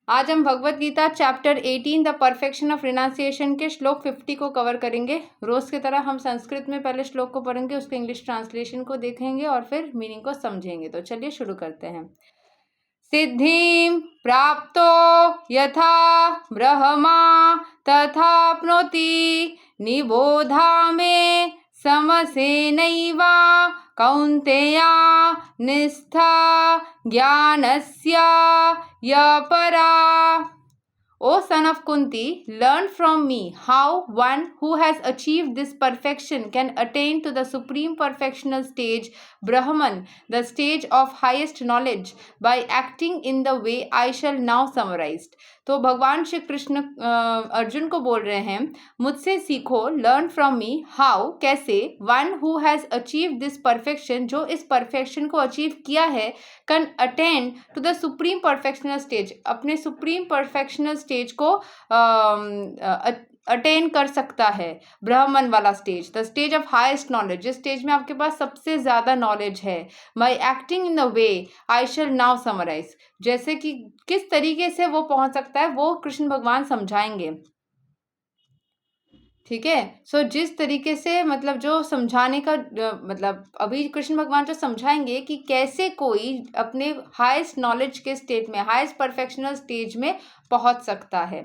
आज हम Bhagavad Gita chapter 18 the perfection of renunciation के श्लोक 50 को कवर करेंगे। रोज की तरह हम संस्कृत में पहले श्लोक को पढ़ेंगे, उसके इंग्लिश ट्रांसलेशन को देखेंगे और फिर मीनिंग को समझेंगे। तो चलिए शुरू करते हैं। सिद्धिं प्राप्तो यथा ब्रह्मा तथाप्नोति निबोधा मे समसेनैवा कौन्तेया निष्ठा ज्ञानस्य यपरा। O son of Kunti, learn from me how one who has achieved this perfection can attain to the supreme perfectional stage, Brahman, the stage of highest knowledge, by acting in the way I shall now summarize. तो भगवान श्री कृष्ण अर्जुन को बोल रहे हैं, मुझसे सीखो, learn from me how, कैसे, one who has achieve this perfection, जो इस परफेक्शन को अचीव किया है, can attain to the supreme perfectional stage, अपने सुप्रीम परफेक्शनल स्टेज को अटेन कर सकता है, ब्राह्मण वाला stage, the stage of highest knowledge, जिस स्टेज में आपके पास सबसे ज़्यादा नॉलेज है, by acting in the way I shall now summarise, जैसे कि किस तरीके से वो पहुंच सकता है वो कृष्ण भगवान समझाएंगे। ठीक है, सो जिस तरीके से मतलब जो समझाने का मतलब अभी कृष्ण भगवान जो समझाएंगे कि कैसे कोई अपने हाईएस्ट नॉलेज के स्टेट में, हाईएस्ट परफेक्शनल स्टेज में पहुंच सकता है।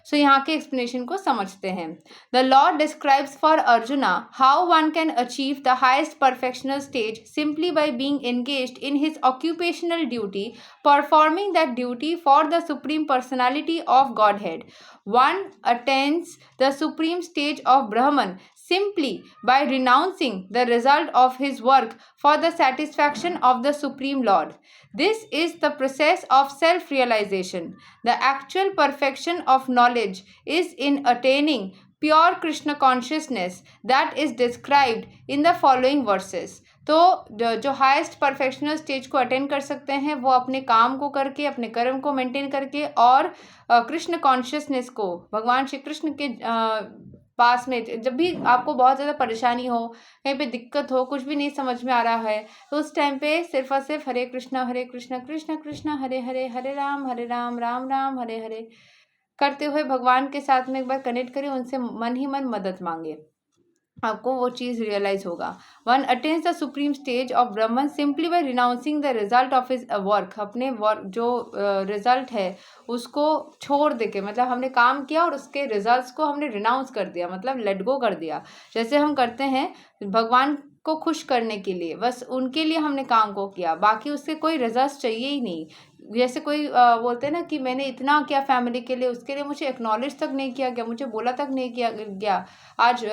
सो यहाँ के एक्सप्लेनेशन को समझते हैं। The Lord describes for arjuna how one can achieve the highest perfectional stage simply by being engaged in his occupational duty, performing that duty for the supreme personality of godhead. One attains the supreme stage of Brahman simply by renouncing the result of his work for the satisfaction of the Supreme Lord. This is the process of self-realization. The actual perfection of knowledge is in attaining pure Krishna consciousness that is described in the following verses. तो जो highest perfectional stage को attend कर सकते हैं वो अपने काम को करके, अपने कर्म को मेंटेन करके और कृष्ण कॉन्शियसनेस को, भगवान श्री कृष्ण के पास में जब भी आपको बहुत ज़्यादा परेशानी हो, कहीं पे दिक्कत हो, कुछ भी नहीं समझ में आ रहा है, तो उस टाइम पे सिर्फ और सिर्फ हरे कृष्णा कृष्ण कृष्ण हरे हरे, हरे राम राम राम हरे हरे करते हुए भगवान के साथ में एक बार कनेक्ट करें, उनसे मन ही मन मदद मांगे, आपको वो चीज़ रियलाइज होगा। One attains the supreme stage of Brahman simply by renouncing the result of his work, अपने वर्क जो रिजल्ट है उसको छोड़ दे के, मतलब हमने काम किया और उसके रिजल्ट्स को हमने रिनाउंस कर दिया, मतलब लेट गो कर दिया। जैसे हम करते हैं भगवान को खुश करने के लिए, बस उनके लिए हमने काम को किया, बाकी उसके कोई रिजल्ट चाहिए ही नहीं। जैसे कोई बोलते हैं ना कि मैंने इतना किया फैमिली के लिए, उसके लिए मुझे एक्नॉलेज तक नहीं किया गया, मुझे बोला तक नहीं किया गया। आज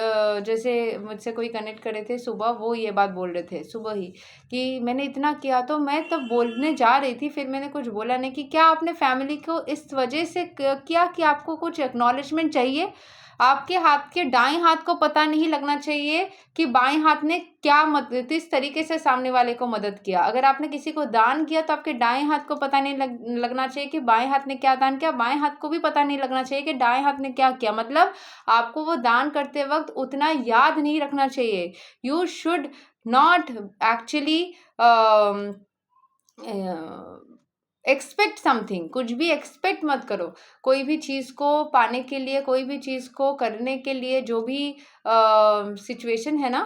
जैसे मुझसे कोई कनेक्ट करे थे सुबह, वो ये बात बोल रहे थे सुबह ही कि मैंने इतना किया, तो मैं तब बोलने जा रही थी, फिर मैंने कुछ बोला नहीं कि क्या आपने फैमिली को इस वजह से किया कि आपको कुछ एक्नॉलेजमेंट चाहिए। आपके हाथ के दाएं हाथ को पता नहीं लगना चाहिए कि बाएं हाथ ने क्या मदद, किस तरीके से सामने वाले को मदद किया। अगर आपने किसी को दान किया तो आपके दाएं हाथ को पता नहीं लगना चाहिए कि बाएं हाथ ने क्या दान किया, बाएं हाथ को भी पता नहीं लगना चाहिए कि दाएं हाथ ने क्या किया। मतलब आपको वो दान करते वक्त उतना याद नहीं रखना चाहिए। You should not actually expect something, कुछ भी एक्सपेक्ट मत करो। कोई भी चीज़ को पाने के लिए, कोई भी चीज़ को करने के लिए, जो भी सिचुएशन है ना,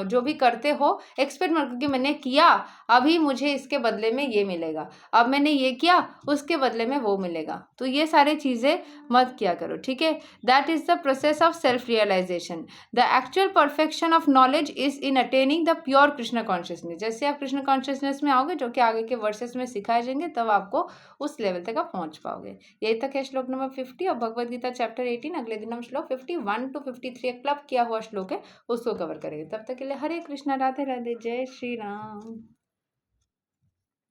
जो भी करते हो, एक्सपेक्ट मत करो कि मैंने किया अभी मुझे इसके बदले में ये मिलेगा, अब मैंने ये किया उसके बदले में वो मिलेगा, तो ये सारी चीज़ें मत किया करो। ठीक है, that is the process of self realisation. The actual perfection of knowledge is in attaining the pure Krishna consciousness. जैसे आप कृष्ण कॉन्शियसनेस में आओगे, जो कि आगे के वर्सेस में सिखाए जाएंगे, तब आपको उस लेवल तक आप पहुंच पाओगे। यही तक है श्लोक नंबर 50 और भगवद गीता चैप्टर 18। अगले दिन हम श्लोक 51 to 53 क्लब किया हुआ श्लोक है, उसको कवर करेंगे। तब तक के लिए हरे कृष्णा, राधे राधे, जय श्री राम।